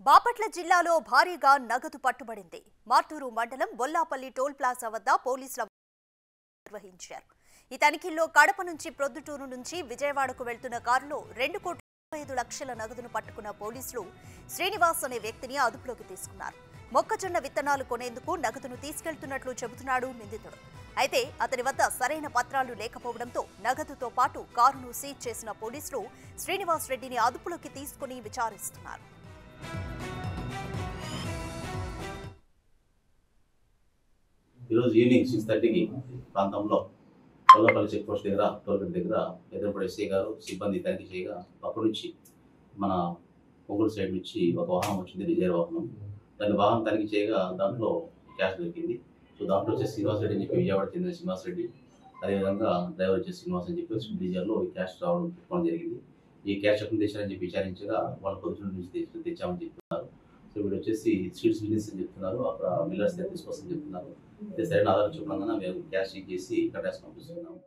బాపట్ల జిల్లాలో భారీగా నగదు పట్టుబడింది. మార్టూరు మండలం బొల్లాపల్లి టోల్ ప్లాజా వద్ద పోలీసులు నిర్వహించారు. ఈ తనిఖీల్లో కడప నుంచి ప్రొద్దుటూరు నుంచి విజయవాడకు వెళ్తున్న కారులో 2,25,00,000 నగదును పట్టుకున్న పోలీసులు శ్రీనివాస్ అనే వ్యక్తిని అదుపులోకి తీసుకున్నారు. మొక్కజొన్న విత్తనాలు కొనేందుకు నగదును తీసుకెళ్తున్నట్లు చెబుతున్నాడు నిందితుడు. అయితే అతని వద్ద సరైన పత్రాలు లేకపోవడంతో నగదుతో పాటు కారును సీజ్ చేసిన పోలీసులు శ్రీనివాస్ రెడ్డిని అదుపులోకి తీసుకుని విచారిస్తున్నారు. ఈరోజు ఈవినింగ్ 6:30కి ప్రాంతంలో కొల్లపల్లి చెక్ పోస్ట్ దగ్గర టోల్గేట్ దగ్గర ఎదురుపడే ఎస్ఐ గారు సిబ్బంది తనిఖీ చేయగా అక్కడి నుంచి మన ఒంగోలు సైడ్ నుంచి ఒక వాహనం వచ్చింది, రిజర్వ్ వాహనం. దాని వాహనం తనిఖీ చేయగా దాంట్లో క్యాష్ దొరికింది. సో దాంట్లో వచ్చేసి శ్రీనివాస్ రెడ్డి అని చెప్పి విజయవాడ చెందిన శ్రీనివాస్ రెడ్డి, అదేవిధంగా డ్రైవర్ వచ్చేసి శ్రీనివాస్ అని చెప్పి స్విఫ్ట్ డిజైర్లో ఈ క్యాష్ రావడం పెట్టుకోవడం జరిగింది. ఈ క్యాష్ ఎక్కడ తెచ్చారని చెప్పి విచారించగా వాళ్ళ పొద్దున్న నుంచి తెచ్చామని చెప్తున్నారు. సో వీడు వచ్చేసి స్వీట్స్ బిజినెస్ అని చెప్తున్నారు, అక్కడ మిల్లర్స్ తీసుకొస్తామని చెప్తున్నారు. సరైన ఆధారం చెప్పడం మేము క్యాష్ చేసి కట్టాల్సి పంపిస్తున్నాము.